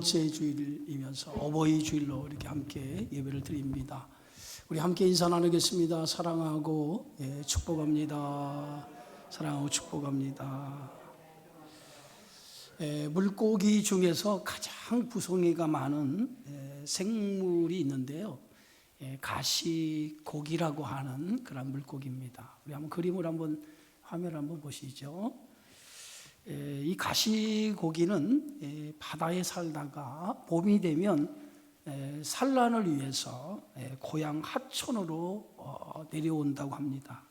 번째 주일이면서 어버이 주일로 이렇게 함께 예배를 드립니다. 우리 함께 인사 나누겠습니다. 사랑하고 축복합니다. 사랑하고 축복합니다. 물고기 중에서 가장 부송이가 많은 생물이 있는데요. 가시고기라고 하는 그런 물고기입니다. 우리 한번 그림을 한번 화면을 한번 보시죠. 이 가시고기는 바다에 살다가 봄이 되면 산란을 위해서 고향 하천으로 내려온다고 합니다.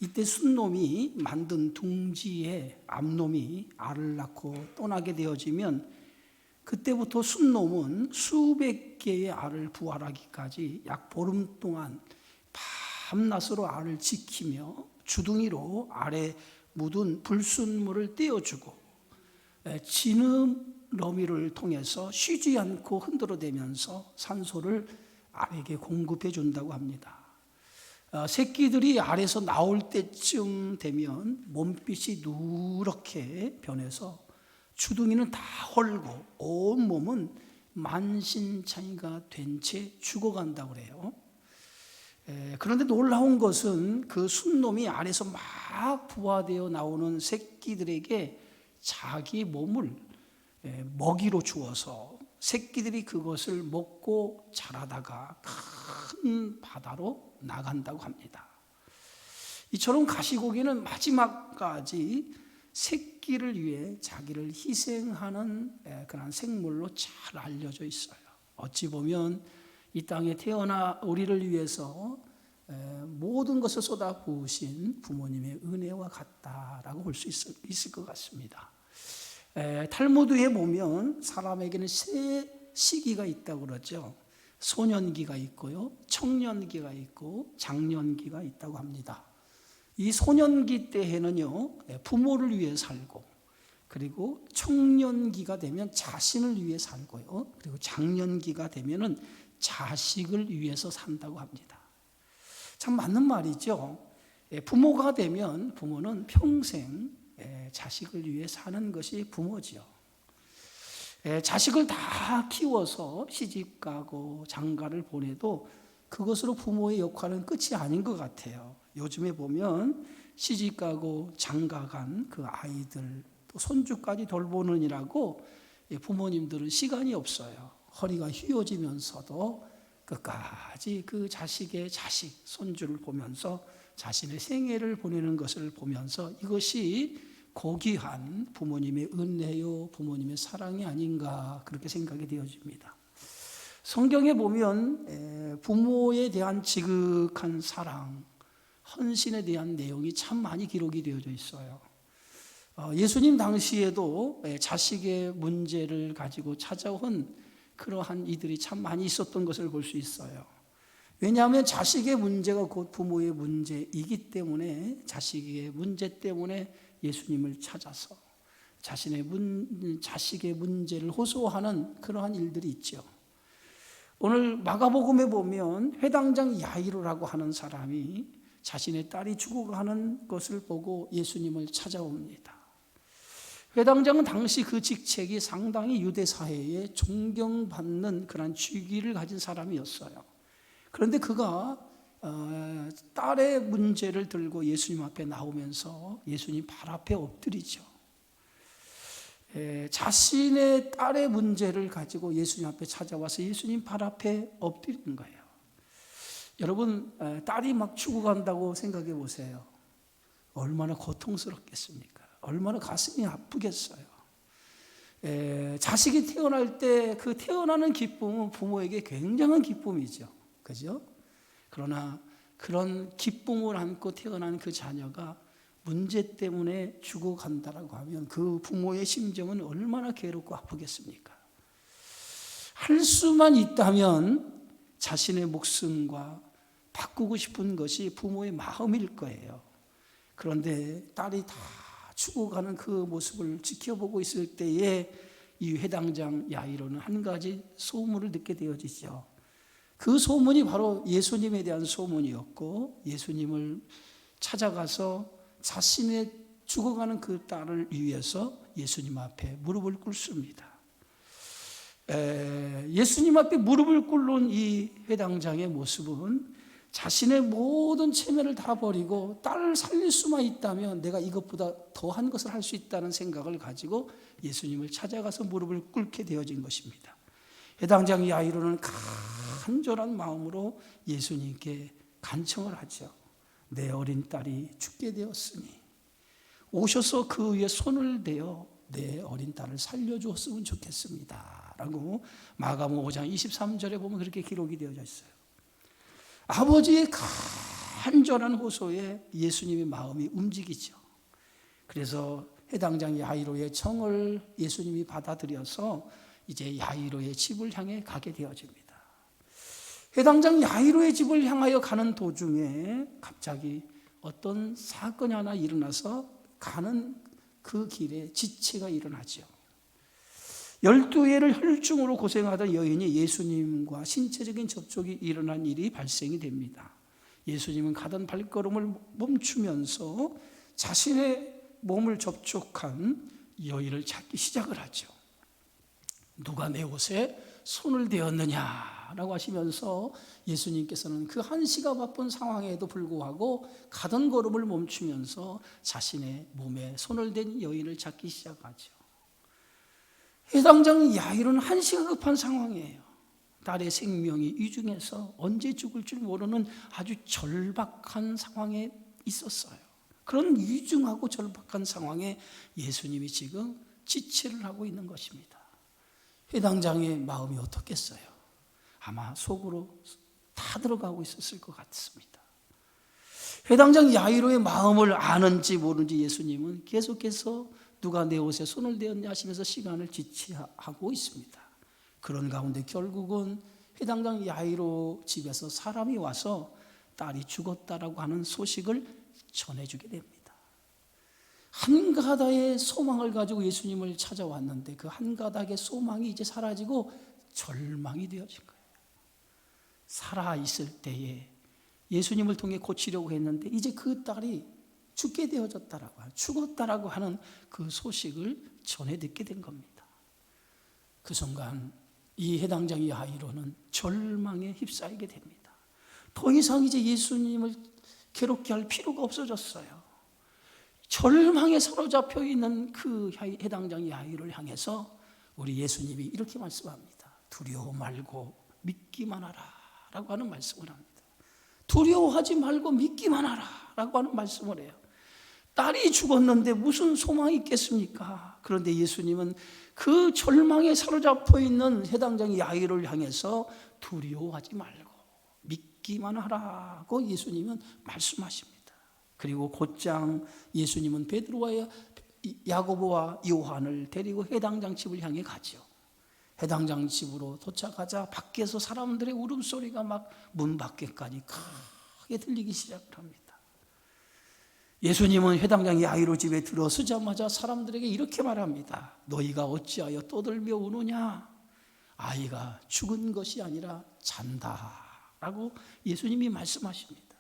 이때 순놈이 만든 둥지에 암놈이 알을 낳고 떠나게 되어지면 그때부터 순놈은 수백 개의 알을 부활하기까지 약 보름 동안 밤낮으로 알을 지키며 주둥이로 알에 묻은 불순물을 떼어주고 지느러미를 통해서 쉬지 않고 흔들어대면서 산소를 알에게 공급해 준다고 합니다. 새끼들이 알에서 나올 때쯤 되면 몸빛이 누렇게 변해서 주둥이는 다 헐고 온 몸은 만신창이가 된 채 죽어간다고 그래요. 그런데 놀라운 것은 그 순놈이 알에서 막 부화되어 나오는 새끼들에게 자기 몸을 먹이로 주어서 새끼들이 그것을 먹고 자라다가 큰 바다로 나간다고 합니다. 이처럼 가시고기는 마지막까지 새끼를 위해 자기를 희생하는 그런 생물로 잘 알려져 있어요. 어찌 보면 이 땅에 태어나 우리를 위해서 모든 것을 쏟아부으신 부모님의 은혜와 같다라고 볼 수 있을 것 같습니다. 탈무드에 보면 사람에게는 세 시기가 있다고 그러죠. 소년기가 있고요, 청년기가 있고 장년기가 있다고 합니다. 이 소년기 때에는요, 부모를 위해 살고, 그리고 청년기가 되면 자신을 위해 살고요, 그리고 장년기가 되면은 자식을 위해서 산다고 합니다. 참 맞는 말이죠. 부모가 되면 부모는 평생 자식을 위해 사는 것이 부모지요. 자식을 다 키워서 시집가고 장가를 보내도 그것으로 부모의 역할은 끝이 아닌 것 같아요. 요즘에 보면 시집가고 장가간 그 아이들 또 손주까지 돌보느니라고 부모님들은 시간이 없어요. 허리가 휘어지면서도 끝까지 그 자식의 자식, 손주를 보면서 자신의 생애를 보내는 것을 보면서 이것이 고귀한 부모님의 은혜요, 부모님의 사랑이 아닌가 그렇게 생각이 되어집니다. 성경에 보면 부모에 대한 지극한 사랑, 헌신에 대한 내용이 참 많이 기록이 되어져 있어요. 예수님 당시에도 자식의 문제를 가지고 찾아온 그러한 이들이 참 많이 있었던 것을 볼 수 있어요. 왜냐하면 자식의 문제가 곧 부모의 문제이기 때문에 자식의 문제 때문에 예수님을 찾아서 자식의 문제를 호소하는 그러한 일들이 있죠. 오늘 마가복음에 보면 회당장 야이로라고 하는 사람이 자신의 딸이 죽어가는 것을 보고 예수님을 찾아옵니다. 회당장은 당시 그 직책이 상당히 유대 사회에 존경받는 그런 직위를 가진 사람이었어요. 그런데 그가 딸의 문제를 들고 예수님 앞에 나오면서 예수님 발 앞에 엎드리죠. 자신의 딸의 문제를 가지고 예수님 앞에 찾아와서 예수님 발 앞에 엎드리는 거예요. 여러분, 딸이 막 죽어간다고 생각해 보세요. 얼마나 고통스럽겠습니까? 얼마나 가슴이 아프겠어요. 자식이 태어날 때 그 태어나는 기쁨은 부모에게 굉장한 기쁨이죠. 그죠? 그러나 그런 기쁨을 안고 태어난 그 자녀가 문제 때문에 죽어간다라고 하면 그 부모의 심정은 얼마나 괴롭고 아프겠습니까? 할 수만 있다면 자신의 목숨과 바꾸고 싶은 것이 부모의 마음일 거예요. 그런데 딸이 다 죽어가는 그 모습을 지켜보고 있을 때에 이 회당장 야이로는 한 가지 소문을 듣게 되어지죠. 그 소문이 바로 예수님에 대한 소문이었고, 예수님을 찾아가서 자신의 죽어가는 그 딸을 위해서 예수님 앞에 무릎을 꿇습니다. 예수님 앞에 무릎을 꿇는 이 회당장의 모습은 자신의 모든 체면을 다 버리고 딸을 살릴 수만 있다면 내가 이것보다 더한 것을 할 수 있다는 생각을 가지고 예수님을 찾아가서 무릎을 꿇게 되어진 것입니다. 회당장 야이로는 간절한 마음으로 예수님께 간청을 하죠. 내 어린 딸이 죽게 되었으니 오셔서 그 위에 손을 대어 내 어린 딸을 살려주었으면 좋겠습니다 라고 마가복음 5장 23절에 보면 그렇게 기록이 되어져 있어요. 아버지의 간절한 호소에 예수님의 마음이 움직이죠. 그래서 해당장 야이로의 청을 예수님이 받아들여서 이제 야이로의 집을 향해 가게 되어집니다. 해당장 야이로의 집을 향하여 가는 도중에 갑자기 어떤 사건이 하나 일어나서 가는 그 길에 지체가 일어나죠. 12해를 혈중으로 고생하던 여인이 예수님과 신체적인 접촉이 일어난 일이 발생이 됩니다. 예수님은 가던 발걸음을 멈추면서 자신의 몸을 접촉한 여인을 찾기 시작을 하죠. 누가 내 옷에 손을 대었느냐라고 하시면서 예수님께서는 그 한시가 바쁜 상황에도 불구하고 가던 걸음을 멈추면서 자신의 몸에 손을 댄 여인을 찾기 시작하죠. 해당장 야이로는 한시가 급한 상황이에요. 딸의 생명이 위중해서 언제 죽을 줄 모르는 아주 절박한 상황에 있었어요. 그런 위중하고 절박한 상황에 예수님이 지금 지체를 하고 있는 것입니다. 해당장의 마음이 어떻겠어요? 아마 속으로 다 들어가고 있었을 것 같습니다. 해당장 야이로의 마음을 아는지 모르는지 예수님은 계속해서 누가 내 옷에 손을 대었냐 하시면서 시간을 지체하고 있습니다. 그런 가운데 결국은 해당장 야이로 집에서 사람이 와서 딸이 죽었다라고 하는 소식을 전해주게 됩니다. 한 가닥의 소망을 가지고 예수님을 찾아왔는데 그 한 가닥의 소망이 이제 사라지고 절망이 되어진 거예요. 살아있을 때에 예수님을 통해 고치려고 했는데 이제 그 딸이 죽었다라고 하는 그 소식을 전해 듣게 된 겁니다. 그 순간 이 해당장 야이로는 절망에 휩싸이게 됩니다. 더 이상 이제 예수님을 괴롭게 할 필요가 없어졌어요. 절망에 사로잡혀 있는 그 해당장 야이로를 향해서 우리 예수님이 이렇게 말씀합니다. 두려워 말고 믿기만 하라 라고 하는 말씀을 합니다. 두려워하지 말고 믿기만 하라 라고 하는 말씀을 해요. 딸이 죽었는데 무슨 소망이 있겠습니까? 그런데 예수님은 그 절망에 사로잡혀 있는 해당장 야이로를 향해서 두려워하지 말고 믿기만 하라고 예수님은 말씀하십니다. 그리고 곧장 예수님은 베드로와 야고보와 요한을 데리고 해당장 집을 향해 가죠. 해당장 집으로 도착하자 밖에서 사람들의 울음소리가 막 문 밖에까지 크게 들리기 시작을 합니다. 예수님은 해당장 야이로 집에 들어서자마자 사람들에게 이렇게 말합니다. 너희가 어찌하여 떠들며 우느냐? 아이가 죽은 것이 아니라 잔다 라고 예수님이 말씀하십니다.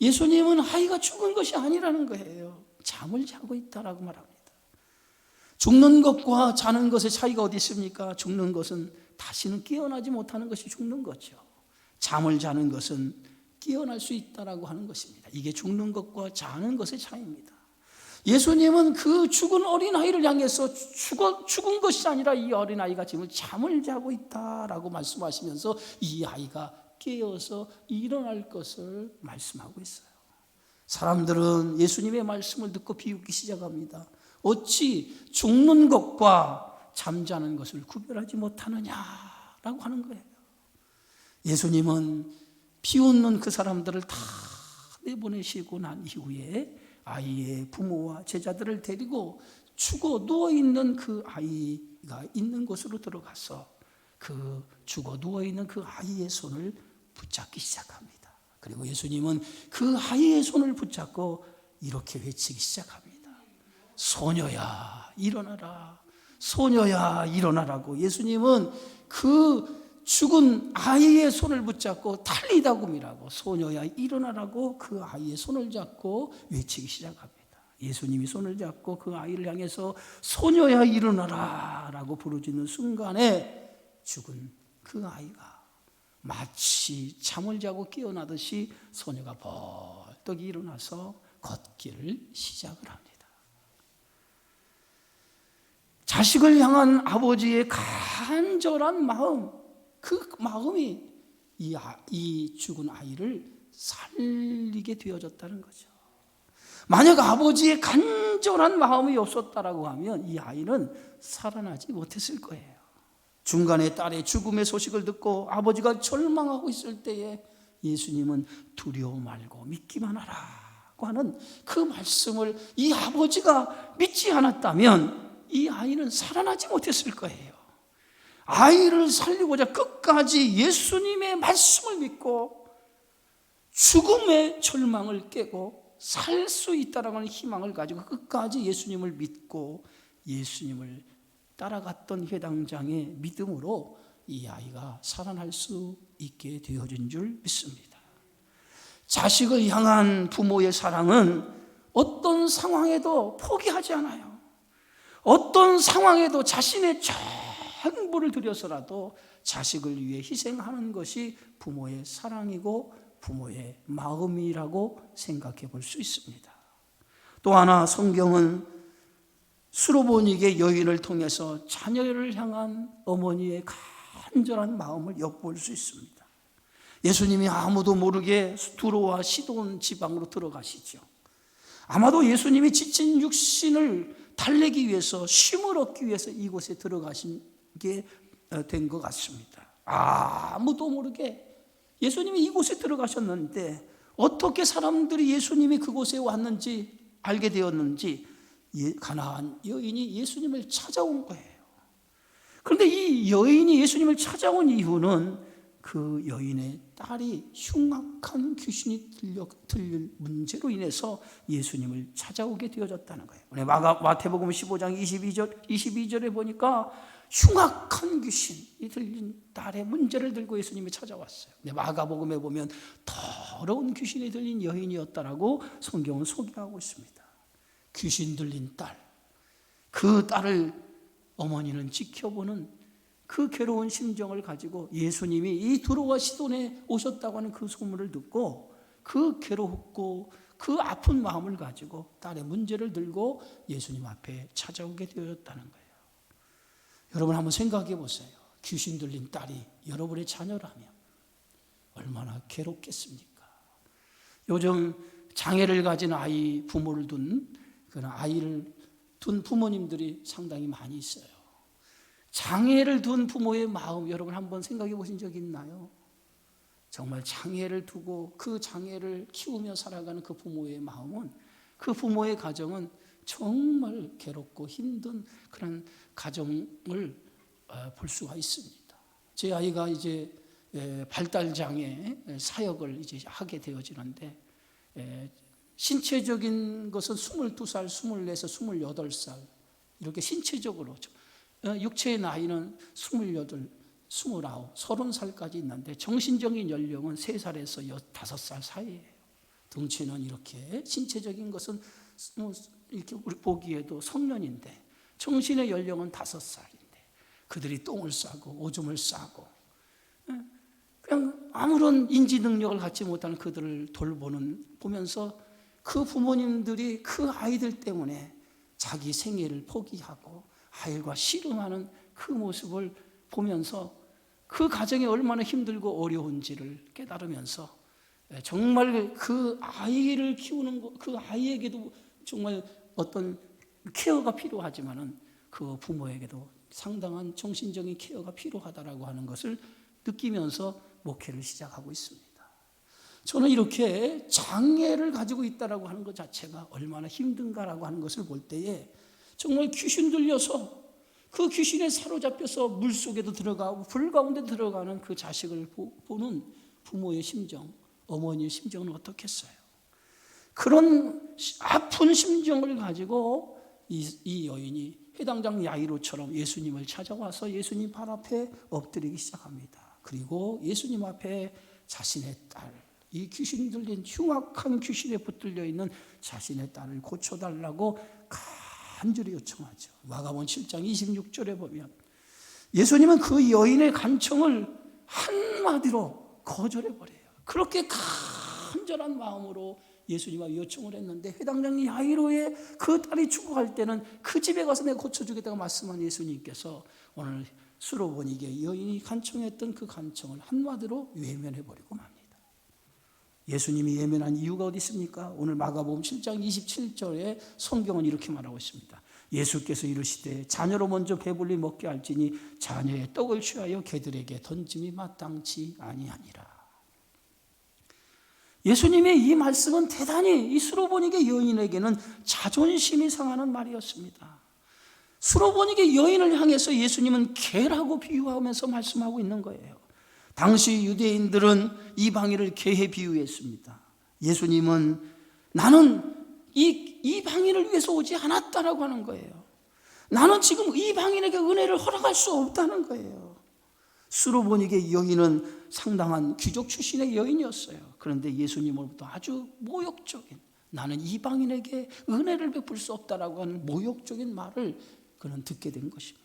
예수님은 아이가 죽은 것이 아니라는 거예요. 잠을 자고 있다라고 말합니다. 죽는 것과 자는 것의 차이가 어디 있습니까? 죽는 것은 다시는 깨어나지 못하는 것이 죽는 거죠. 잠을 자는 것은 깨어날 수 있다라고 하는 것입니다. 이게 죽는 것과 자는 것의 차이입니다. 예수님은 그 죽은 어린아이를 향해서 죽은 것이 아니라 이 어린아이가 지금 잠을 자고 있다라고 말씀하시면서 이 아이가 깨어서 일어날 것을 말씀하고 있어요. 사람들은 예수님의 말씀을 듣고 비웃기 시작합니다. 어찌 죽는 것과 잠자는 것을 구별하지 못하느냐라고 하는 거예요. 예수님은 비웃는 그 사람들을 다 내보내시고 난 이후에 아이의 부모와 제자들을 데리고 죽어 누워있는 그 아이가 있는 곳으로 들어가서 그 죽어 누워있는 그 아이의 손을 붙잡기 시작합니다. 그리고 예수님은 그 아이의 손을 붙잡고 이렇게 외치기 시작합니다. 소녀야 일어나라. 소녀야 일어나라고 예수님은 그 죽은 아이의 손을 붙잡고 달리다굼이라고 소녀야 일어나라고 그 아이의 손을 잡고 외치기 시작합니다. 예수님이 손을 잡고 그 아이를 향해서 소녀야 일어나라 라고 부르짖는 순간에 죽은 그 아이가 마치 잠을 자고 깨어나듯이 소녀가 벌떡 일어나서 걷기를 시작을 합니다. 자식을 향한 아버지의 간절한 마음, 그 마음이 이 죽은 아이를 살리게 되어졌다는 거죠. 만약 아버지의 간절한 마음이 없었다라고 하면 이 아이는 살아나지 못했을 거예요. 중간에 딸의 죽음의 소식을 듣고 아버지가 절망하고 있을 때에 예수님은 두려워 말고 믿기만 하라고 하는 그 말씀을 이 아버지가 믿지 않았다면 이 아이는 살아나지 못했을 거예요. 아이를 살리고자 끝까지 예수님의 말씀을 믿고 죽음의 절망을 깨고 살 수 있다라고 하는 희망을 가지고 끝까지 예수님을 믿고 예수님을 따라갔던 회당장의 믿음으로 이 아이가 살아날 수 있게 되어진 줄 믿습니다. 자식을 향한 부모의 사랑은 어떤 상황에도 포기하지 않아요. 어떤 상황에도 자신의 전부를 들여서라도 자식을 위해 희생하는 것이 부모의 사랑이고 부모의 마음이라고 생각해 볼 수 있습니다. 또 하나 성경은 수로보니게 여인을 통해서 자녀를 향한 어머니의 간절한 마음을 엿볼 수 있습니다. 예수님이 아무도 모르게 두로와 시돈 지방으로 들어가시죠. 아마도 예수님이 지친 육신을 달래기 위해서 쉼을 얻기 위해서 이곳에 들어가신 게 된 것 같습니다. 아무도 모르게 예수님이 이곳에 들어가셨는데 어떻게 사람들이 예수님이 그곳에 왔는지 알게 되었는지 가나안 여인이 예수님을 찾아온 거예요. 그런데 이 여인이 예수님을 찾아온 이유는 그 여인의 딸이 흉악한 귀신이 들릴 문제로 인해서 예수님을 찾아오게 되어졌다는 거예요. 마태복음 15장 22절에 보니까 흉악한 귀신이 들린 딸의 문제를 들고 예수님이 찾아왔어요. 마가복음에 보면 더러운 귀신이 들린 여인이었다라고 성경은 소개하고 있습니다. 귀신 들린 딸, 그 딸을 어머니는 지켜보는 그 괴로운 심정을 가지고 예수님이 이 두로와 시돈에 오셨다고 하는 그 소문을 듣고 그 괴롭고 그 아픈 마음을 가지고 딸의 문제를 들고 예수님 앞에 찾아오게 되었다는 거예요. 여러분 한번 생각해 보세요. 귀신 들린 딸이 여러분의 자녀라면 얼마나 괴롭겠습니까? 요즘 장애를 가진 아이 부모를 둔 그런 아이를 둔 부모님들이 상당히 많이 있어요. 장애를 둔 부모의 마음 여러분 한번 생각해 보신 적 있나요? 정말 장애를 두고 그 장애를 키우며 살아가는 그 부모의 마음은 그 부모의 가정은 정말 괴롭고 힘든 그런 가정을 볼 수가 있습니다. 제 아이가 이제 발달장애 사역을 이제 하게 되어지는데 신체적인 것은 22살, 24살, 28살 이렇게 신체적으로 육체의 나이는 28, 29, 30살까지 있는데 정신적인 연령은 3살에서 5살 사이예요. 덩치는 이렇게 신체적인 것은 이렇게 우리 보기에도 성년인데 정신의 연령은 5살인데 그들이 똥을 싸고 오줌을 싸고 그냥 아무런 인지 능력을 갖지 못하는 그들을 보면서 그 부모님들이 그 아이들 때문에 자기 생애를 포기하고 아이들과 씨름하는 그 모습을 보면서 그 가정이 얼마나 힘들고 어려운지를 깨달으면서 정말 그 아이를 키우는 것, 그 아이에게도 정말 어떤 케어가 필요하지만은 그 부모에게도 상당한 정신적인 케어가 필요하다라고 하는 것을 느끼면서 목회를 시작하고 있습니다. 저는 이렇게 장애를 가지고 있다라고 하는 것 자체가 얼마나 힘든가라고 하는 것을 볼 때에 정말 귀신 들려서 그 귀신에 사로잡혀서 물속에도 들어가고 불 가운데 들어가는 그 자식을 보는 부모의 심정, 어머니의 심정은 어떻겠어요? 그런 아픈 심정을 가지고 이 여인이 회당장 야이로처럼 예수님을 찾아와서 예수님 발 앞에 엎드리기 시작합니다. 그리고 예수님 앞에 자신의 딸, 이 귀신이 들린 흉악한 귀신에 붙들려 있는 자신의 딸을 고쳐달라고 간절히 요청하죠. 마가복음 7장 26절에 보면 예수님은 그 여인의 간청을 한마디로 거절해버려요. 그렇게 간절한 마음으로 예수님과 요청을 했는데, 회당장 야이로의 그 딸이 죽어갈 때는 그 집에 가서 내가 고쳐주겠다고 말씀한 예수님께서 오늘 수로보니게 여인이 간청했던 그 간청을 한마디로 외면해버리고 맙니다. 예수님이 외면한 이유가 어디 있습니까? 오늘 마가복음 7장 27절에 성경은 이렇게 말하고 있습니다. 예수께서 이르시되 자녀로 먼저 배불리 먹게 할지니 자녀의 떡을 취하여 개들에게 던짐이 마땅치 아니하니라. 예수님의 이 말씀은 대단히 이 수로보니게 여인에게는 자존심이 상하는 말이었습니다. 수로보니게 여인을 향해서 예수님은 개라고 비유하면서 말씀하고 있는 거예요. 당시 유대인들은 이방인을 개에 비유했습니다. 예수님은 나는 이방인을 위해서 오지 않았다라고 하는 거예요. 나는 지금 이방인에게 은혜를 허락할 수 없다는 거예요. 수로보니게 여인은 상당한 귀족 출신의 여인이었어요. 그런데 예수님으로부터 아주 모욕적인, 나는 이방인에게 은혜를 베풀 수 없다라고 하는 모욕적인 말을 그는 듣게 된 것입니다.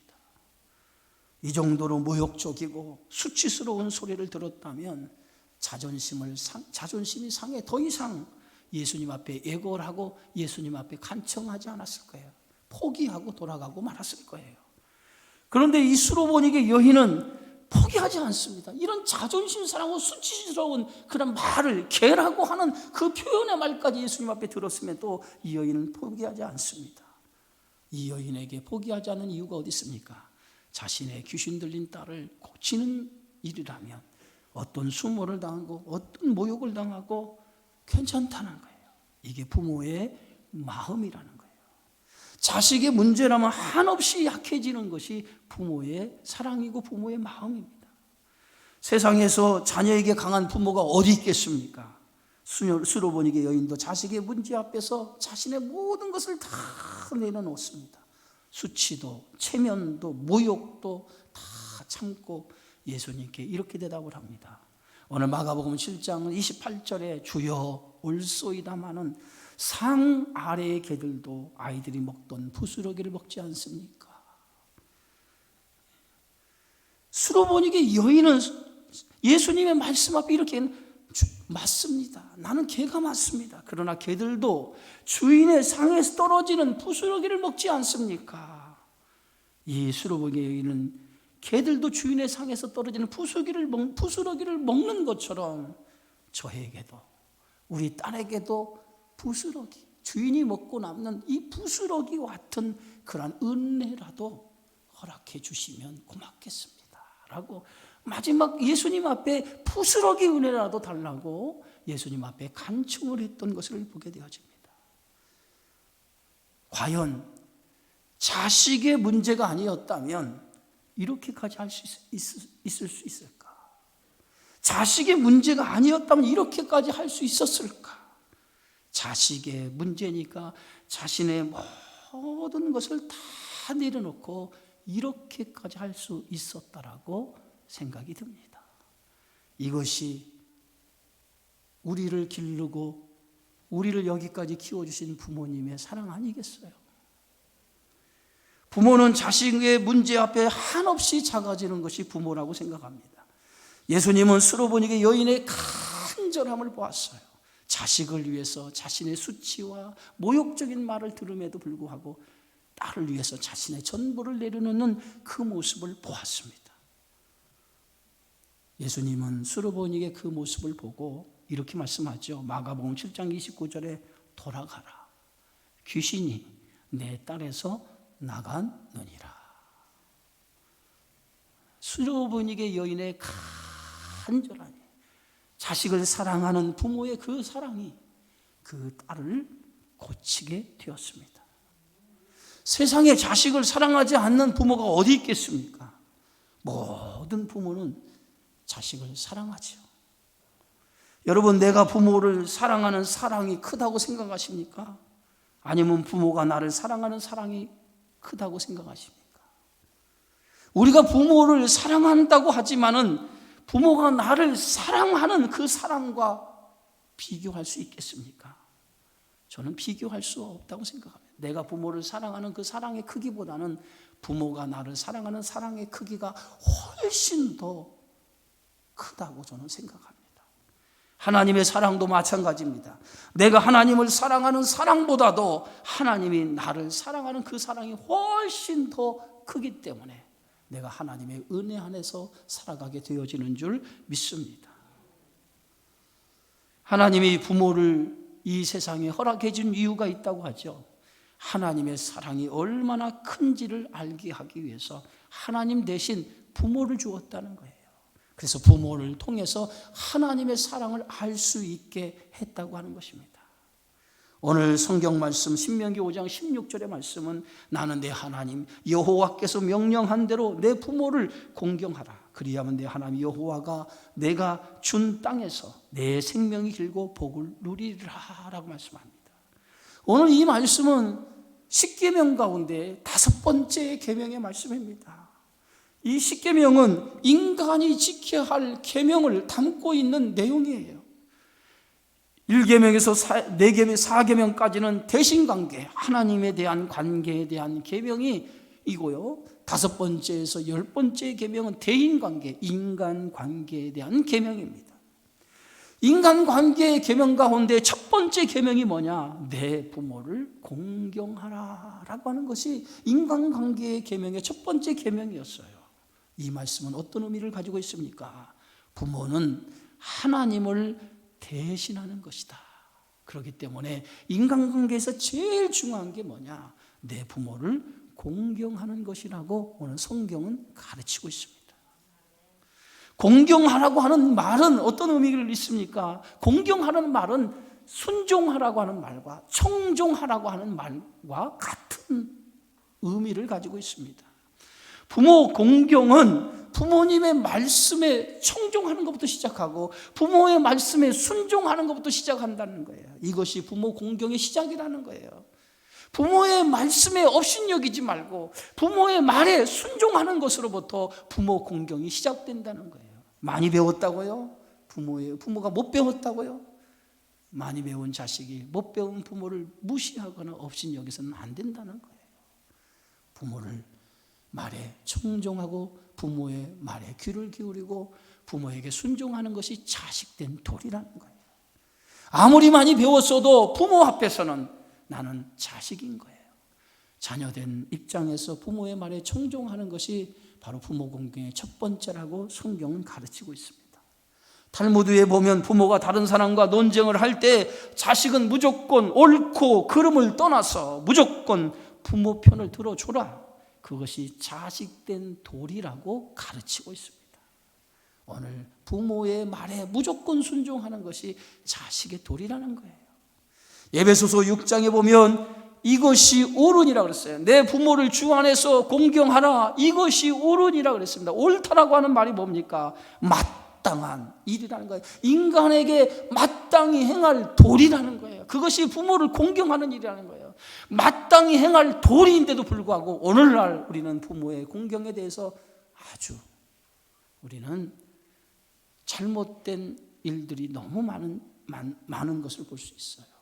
이 정도로 모욕적이고 수치스러운 소리를 들었다면 자존심이 상해 더 이상 예수님 앞에 애고를 하고 예수님 앞에 간청하지 않았을 거예요. 포기하고 돌아가고 말았을 거예요. 그런데 이 수로보니게 여인은 포기하지 않습니다. 이런 자존심 상하고 수치스러운 그런 말을, 개라고 하는 그 표현의 말까지 예수님 앞에 들었음에도 이 여인은 포기하지 않습니다. 이 여인에게 포기하지 않은 이유가 어디 있습니까? 자신의 귀신 들린 딸을 고치는 일이라면 어떤 수모를 당하고 어떤 모욕을 당하고 괜찮다는 거예요. 이게 부모의 마음이라는 거예요. 자식의 문제라면 한없이 약해지는 것이 부모의 사랑이고 부모의 마음입니다. 세상에서 자녀에게 강한 부모가 어디 있겠습니까? 수로보니게 여인도 자식의 문제 앞에서 자신의 모든 것을 다 내려놓습니다. 수치도 체면도 모욕도 다 참고 예수님께 이렇게 대답을 합니다. 오늘 마가복음 7장 28절에 주여 올소이다마는 상 아래의 개들도 아이들이 먹던 부스러기를 먹지 않습니까? 수로보니게 여인은 예수님의 말씀 앞에 이렇게 맞습니다. 나는 개가 맞습니다. 그러나 개들도 주인의 상에서 떨어지는 부스러기를 먹지 않습니까? 이 수로보니게 여인은 개들도 주인의 상에서 떨어지는 부스러기를 먹는 것처럼 저에게도, 우리 딸에게도 부스러기, 주인이 먹고 남는 이 부스러기 같은 그런 은혜라도 허락해 주시면 고맙겠습니다 라고 마지막 예수님 앞에 부스러기 은혜라도 달라고 예수님 앞에 간청을 했던 것을 보게 되어집니다. 과연 자식의 문제가 아니었다면 이렇게까지 할 수 있을 수 있을까? 자식의 문제가 아니었다면 이렇게까지 할 수 있었을까? 자식의 문제니까 자신의 모든 것을 다 내려놓고 이렇게까지 할 수 있었다라고 생각이 듭니다. 이것이 우리를 기르고 우리를 여기까지 키워주신 부모님의 사랑 아니겠어요? 부모는 자식의 문제 앞에 한없이 작아지는 것이 부모라고 생각합니다. 예수님은 수로보니게 여인의 간절함을 보았어요. 자식을 위해서 자신의 수치와 모욕적인 말을 들음에도 불구하고 딸을 위해서 자신의 전부를 내려놓는 그 모습을 보았습니다. 예수님은 수로보니게 그 모습을 보고 이렇게 말씀하죠. 마가복음 7장 29절에 돌아가라. 귀신이 내 딸에서 나갔느니라. 수로보니게 여인의 간절한 자식을 사랑하는 부모의 그 사랑이 그 딸을 고치게 되었습니다. 세상에 자식을 사랑하지 않는 부모가 어디 있겠습니까? 모든 부모는 자식을 사랑하죠. 여러분, 내가 부모를 사랑하는 사랑이 크다고 생각하십니까? 아니면 부모가 나를 사랑하는 사랑이 크다고 생각하십니까? 우리가 부모를 사랑한다고 하지만은 부모가 나를 사랑하는 그 사랑과 비교할 수 있겠습니까? 저는 비교할 수 없다고 생각합니다. 내가 부모를 사랑하는 그 사랑의 크기보다는 부모가 나를 사랑하는 사랑의 크기가 훨씬 더 크다고 저는 생각합니다. 하나님의 사랑도 마찬가지입니다. 내가 하나님을 사랑하는 사랑보다도 하나님이 나를 사랑하는 그 사랑이 훨씬 더 크기 때문에 내가 하나님의 은혜 안에서 살아가게 되어지는 줄 믿습니다. 하나님이 부모를 이 세상에 허락해 준 이유가 있다고 하죠. 하나님의 사랑이 얼마나 큰지를 알게 하기 위해서 하나님 대신 부모를 주었다는 거예요. 그래서 부모를 통해서 하나님의 사랑을 알 수 있게 했다고 하는 것입니다. 오늘 성경 말씀 신명기 5장 16절의 말씀은 나는 내 하나님 여호와께서 명령한 대로 내 부모를 공경하라. 그리하면 내 하나님 여호와가 내가 준 땅에서 내 생명이 길고 복을 누리리라 라고 말씀합니다. 오늘 이 말씀은 10계명 가운데 5번째 계명의 말씀입니다. 이 10계명은 인간이 지켜야 할 계명을 담고 있는 내용이에요. 1계명에서 4계명, 4계명까지는 대신관계, 하나님에 대한 관계에 대한 계명이 이고요. 5번째에서 10번째 계명은 대인관계, 인간관계에 대한 계명입니다. 인간관계의 계명 가운데 첫 번째 계명이 뭐냐? 내 부모를 공경하라 라고 하는 것이 인간관계의 계명의 첫 번째 계명이었어요. 이 말씀은 어떤 의미를 가지고 있습니까? 부모는 하나님을 대신하는 것이다. 그렇기 때문에 인간관계에서 제일 중요한 게 뭐냐? 내 부모를 공경하는 것이라고 오늘 성경은 가르치고 있습니다. 공경하라고 하는 말은 어떤 의미를 있습니까? 공경하는 말은 순종하라고 하는 말과 청종하라고 하는 말과 같은 의미를 가지고 있습니다. 부모 공경은 부모님의 말씀에 청종하는 것부터 시작하고 부모의 말씀에 순종하는 것부터 시작한다는 거예요. 이것이 부모 공경의 시작이라는 거예요. 부모의 말씀에 업신여기지 말고 부모의 말에 순종하는 것으로부터 부모 공경이 시작된다는 거예요. 많이 배웠다고요? 부모가 못 배웠다고요? 많이 배운 자식이 못 배운 부모를 무시하거나 업신여기서는 안 된다는 거예요. 부모를 말에 청종하고 부모의 말에 귀를 기울이고 부모에게 순종하는 것이 자식된 도리라는 거예요. 아무리 많이 배웠어도 부모 앞에서는 나는 자식인 거예요. 자녀된 입장에서 부모의 말에 청종하는 것이 바로 부모 공경의 첫 번째라고 성경은 가르치고 있습니다. 탈무드에 보면 부모가 다른 사람과 논쟁을 할 때 자식은 무조건 옳고 그름을 떠나서 무조건 부모 편을 들어줘라. 그것이 자식된 도리라고 가르치고 있습니다. 오늘 부모의 말에 무조건 순종하는 것이 자식의 도리라는 거예요. 에베소서 6장에 보면 이것이 옳으니라 그랬어요. 내 부모를 주 안에서 공경하라. 이것이 옳으니라 그랬습니다. 옳다라고 하는 말이 뭡니까? 마땅한 일이라는 거예요. 인간에게 마땅히 행할 도리라는 거예요. 그것이 부모를 공경하는 일이라는 거예요. 마땅히 행할 도리인데도 불구하고 오늘날 우리는 부모의 공경에 대해서 아주 우리는 잘못된 일들이 너무 많은 것을 볼 수 있어요.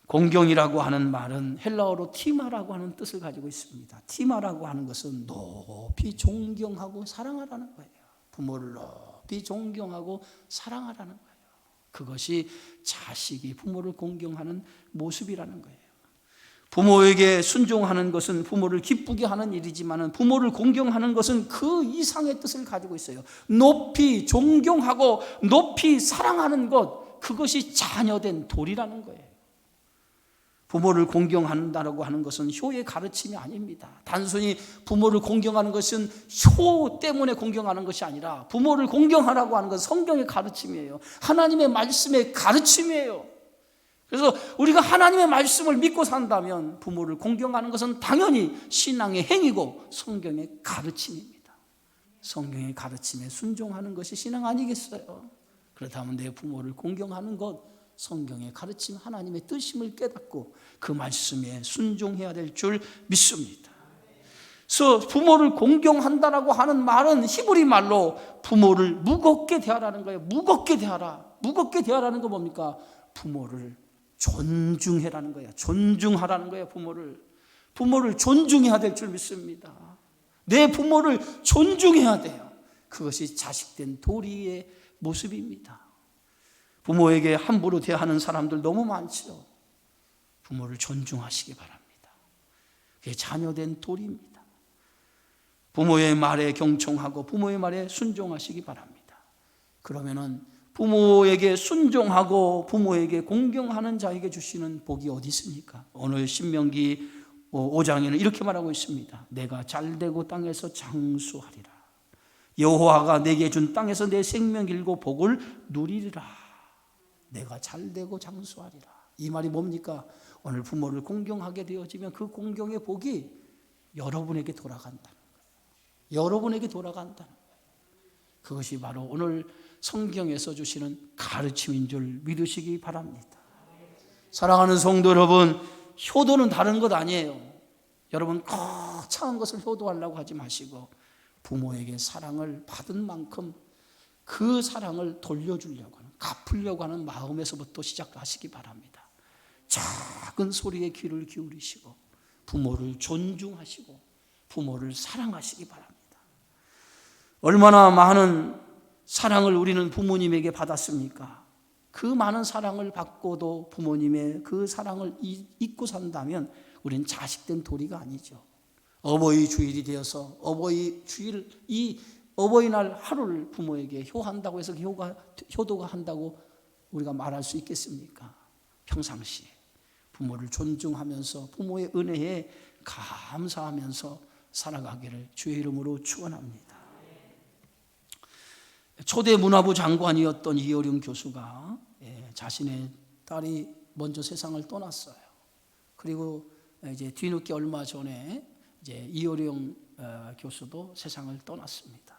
공경이라고 하는 말은 헬라어로 티마라고 하는 뜻을 가지고 있습니다. 티마라고 하는 것은 높이 존경하고 사랑하라는 거예요. 부모를 높이 존경하고 사랑하라는 거예요. 그것이 자식이 부모를 공경하는 모습이라는 거예요. 부모에게 순종하는 것은 부모를 기쁘게 하는 일이지만 부모를 공경하는 것은 그 이상의 뜻을 가지고 있어요. 높이 존경하고 높이 사랑하는 것, 그것이 자녀된 도리라는 거예요. 부모를 공경한다라고 하는 것은 효의 가르침이 아닙니다. 단순히 부모를 공경하는 것은 효 때문에 공경하는 것이 아니라 부모를 공경하라고 하는 것은 성경의 가르침이에요. 하나님의 말씀의 가르침이에요. 그래서 우리가 하나님의 말씀을 믿고 산다면 부모를 공경하는 것은 당연히 신앙의 행위고 성경의 가르침입니다. 성경의 가르침에 순종하는 것이 신앙 아니겠어요? 그렇다면 내 부모를 공경하는 것, 성경의 가르침, 하나님의 뜻임을 깨닫고 그 말씀에 순종해야 될 줄 믿습니다. 그래서 부모를 공경한다라고 하는 말은 히브리 말로 부모를 무겁게 대하라는 거예요. 무겁게 대하라. 무겁게 대하라는 거 뭡니까? 부모를 존중해라는 거예요. 존중하라는 거예요. 부모를. 부모를 존중해야 될 줄 믿습니다. 내 부모를 존중해야 돼요. 그것이 자식된 도리의 모습입니다. 부모에게 함부로 대하는 사람들 너무 많죠. 부모를 존중하시기 바랍니다. 그게 자녀된 도리입니다. 부모의 말에 경청하고 부모의 말에 순종하시기 바랍니다. 그러면은 부모에게 순종하고 부모에게 공경하는 자에게 주시는 복이 어디 있습니까? 오늘 신명기 5장에는 이렇게 말하고 있습니다. 내가 잘되고 땅에서 장수하리라. 여호와가 내게 준 땅에서 내 생명 길고 복을 누리리라. 내가 잘되고 장수하리라. 이 말이 뭡니까? 오늘 부모를 공경하게 되어지면 그 공경의 복이 여러분에게 돌아간다는 거예요. 여러분에게 돌아간다는 거예요. 그것이 바로 오늘 성경에서 주시는 가르침인 줄 믿으시기 바랍니다. 사랑하는 성도 여러분, 효도는 다른 것 아니에요. 여러분 거창한 것을 효도하려고 하지 마시고 부모에게 사랑을 받은 만큼 그 사랑을 돌려주려고 하는, 갚으려고 하는 마음에서부터 시작하시기 바랍니다. 작은 소리에 귀를 기울이시고 부모를 존중하시고 부모를 사랑하시기 바랍니다. 얼마나 많은 사랑을 우리는 부모님에게 받았습니까? 그 많은 사랑을 받고도 부모님의 그 사랑을 잊고 산다면 우리는 자식된 도리가 아니죠. 어버이 주일이 되어서 이 어버이날 하루를 부모에게 효한다고 해서 효도가 한다고 우리가 말할 수 있겠습니까? 평상시에 부모를 존중하면서 부모의 은혜에 감사하면서 살아가기를 주의 이름으로 축원합니다. 초대 문화부 장관이었던 이어령 교수가 자신의 딸이 먼저 세상을 떠났어요. 그리고 이제 뒤늦게 얼마 전에 이제 이어령 교수도 세상을 떠났습니다.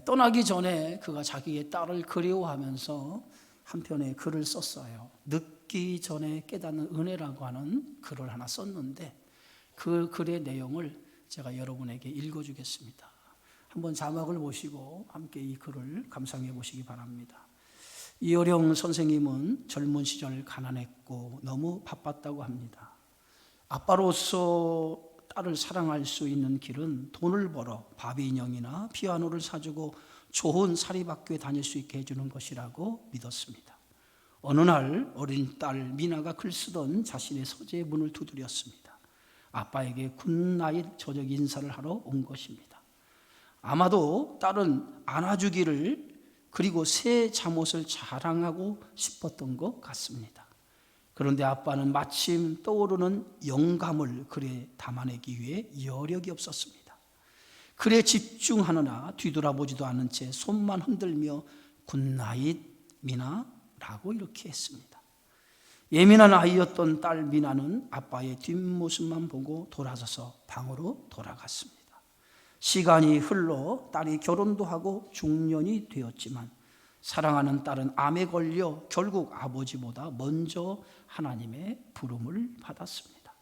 떠나기 전에 그가 자기의 딸을 그리워하면서 한 편의 글을 썼어요. 늦기 전에 깨닫는 은혜라고 하는 글을 하나 썼는데 그 글의 내용을 제가 여러분에게 읽어주겠습니다. 한번 자막을 보시고 함께 이 글을 감상해 보시기 바랍니다. 이어령 선생님은 젊은 시절 가난했고 너무 바빴다고 합니다. 아빠로서 딸을 사랑할 수 있는 길은 돈을 벌어 바비 인형이나 피아노를 사주고 좋은 사립학교에 다닐 수 있게 해주는 것이라고 믿었습니다. 어느 날 어린 딸 미나가 글 쓰던 자신의 서재의 문을 두드렸습니다. 아빠에게 굿나잇 저녁 인사를 하러 온 것입니다. 아마도 딸은 안아주기를 그리고 새 잠옷을 자랑하고 싶었던 것 같습니다. 그런데 아빠는 마침 떠오르는 영감을 글에 담아내기 위해 여력이 없었습니다. 글에 집중하느라 뒤돌아보지도 않은 채 손만 흔들며 굿나잇 미나라고 이렇게 했습니다. 예민한 아이였던 딸 미나는 아빠의 뒷모습만 보고 돌아서서 방으로 돌아갔습니다. 시간이 흘러 딸이 결혼도 하고 중년이 되었지만 사랑하는 딸은 암에 걸려 결국 아버지보다 먼저 하나님의 부름을 받았습니다.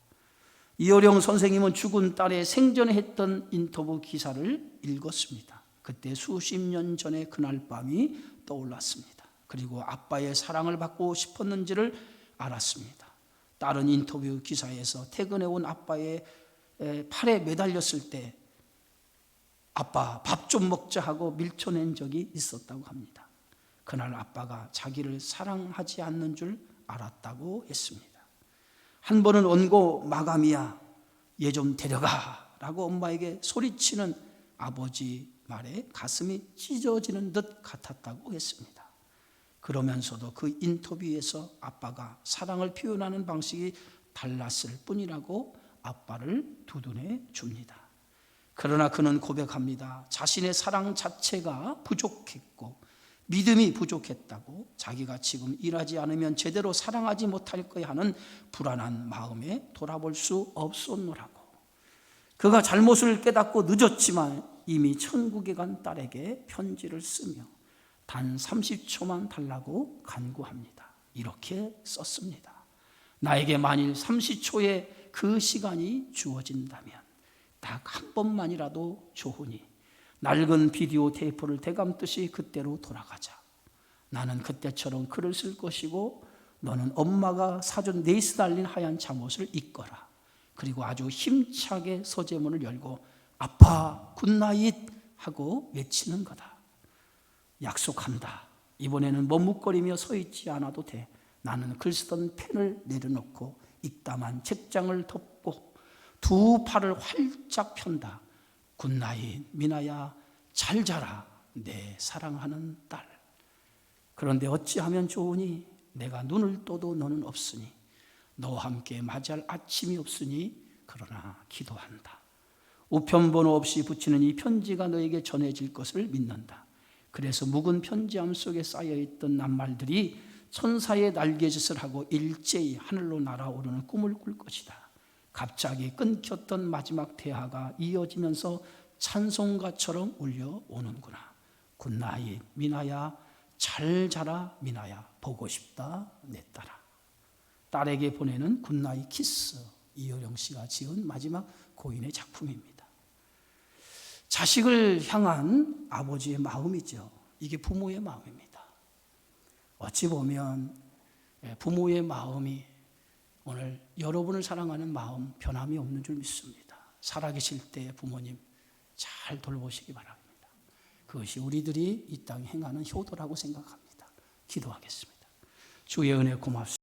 이어령 선생님은 죽은 딸의 생전에 했던 인터뷰 기사를 읽었습니다. 그때 수십 년 전에 그날 밤이 떠올랐습니다. 그리고 아빠의 사랑을 받고 싶었는지를 알았습니다. 딸은 인터뷰 기사에서 퇴근해 온 아빠의 팔에 매달렸을 때 아빠 밥 좀 먹자 하고 밀쳐낸 적이 있었다고 합니다. 그날 아빠가 자기를 사랑하지 않는 줄 알았다고 했습니다. 한 번은 원고 마감이야 얘 좀 데려가 라고 엄마에게 소리치는 아버지 말에 가슴이 찢어지는 듯 같았다고 했습니다. 그러면서도 그 인터뷰에서 아빠가 사랑을 표현하는 방식이 달랐을 뿐이라고 아빠를 두둔해 줍니다. 그러나 그는 고백합니다. 자신의 사랑 자체가 부족했고 믿음이 부족했다고, 자기가 지금 일하지 않으면 제대로 사랑하지 못할 거야 하는 불안한 마음에 돌아볼 수 없었노라고. 그가 잘못을 깨닫고 늦었지만 이미 천국에 간 딸에게 편지를 쓰며 단 30초만 달라고 간구합니다. 이렇게 썼습니다. 나에게 만일 30초의 그 시간이 주어진다면 딱 한 번만이라도 좋으니 낡은 비디오 테이프를 되감듯이 그때로 돌아가자. 나는 그때처럼 글을 쓸 것이고 너는 엄마가 사준 네이스 달린 하얀 잠옷을 입거라. 그리고 아주 힘차게 서재문을 열고 아빠 굿나잇 하고 외치는 거다. 약속한다. 이번에는 머뭇거리며 서 있지 않아도 돼. 나는 글 쓰던 펜을 내려놓고 읽다만 책장을 덮고 두 팔을 활짝 편다. 굿나잇 미나야 잘 자라 내 사랑하는 딸. 그런데 어찌하면 좋으니 내가 눈을 떠도 너는 없으니 너와 함께 맞이할 아침이 없으니 그러나 기도한다. 우편번호 없이 붙이는 이 편지가 너에게 전해질 것을 믿는다. 그래서 묵은 편지함 속에 쌓여있던 낱말들이 천사의 날개짓을 하고 일제히 하늘로 날아오르는 꿈을 꿀 것이다. 갑자기 끊겼던 마지막 대화가 이어지면서 찬송가처럼 울려오는구나. 굿나잇 미나야 잘 자라 미나야 보고 싶다 내 딸아. 딸에게 보내는 굿나잇 키스, 이효령 씨가 지은 마지막 고인의 작품입니다. 자식을 향한 아버지의 마음이죠. 이게 부모의 마음입니다. 어찌 보면 부모의 마음이 오늘 여러분을 사랑하는 마음 변함이 없는 줄 믿습니다. 살아계실 때 부모님 잘 돌보시기 바랍니다. 그것이 우리들이 이 땅에 행하는 효도라고 생각합니다. 기도하겠습니다. 주의 은혜 고맙습니다.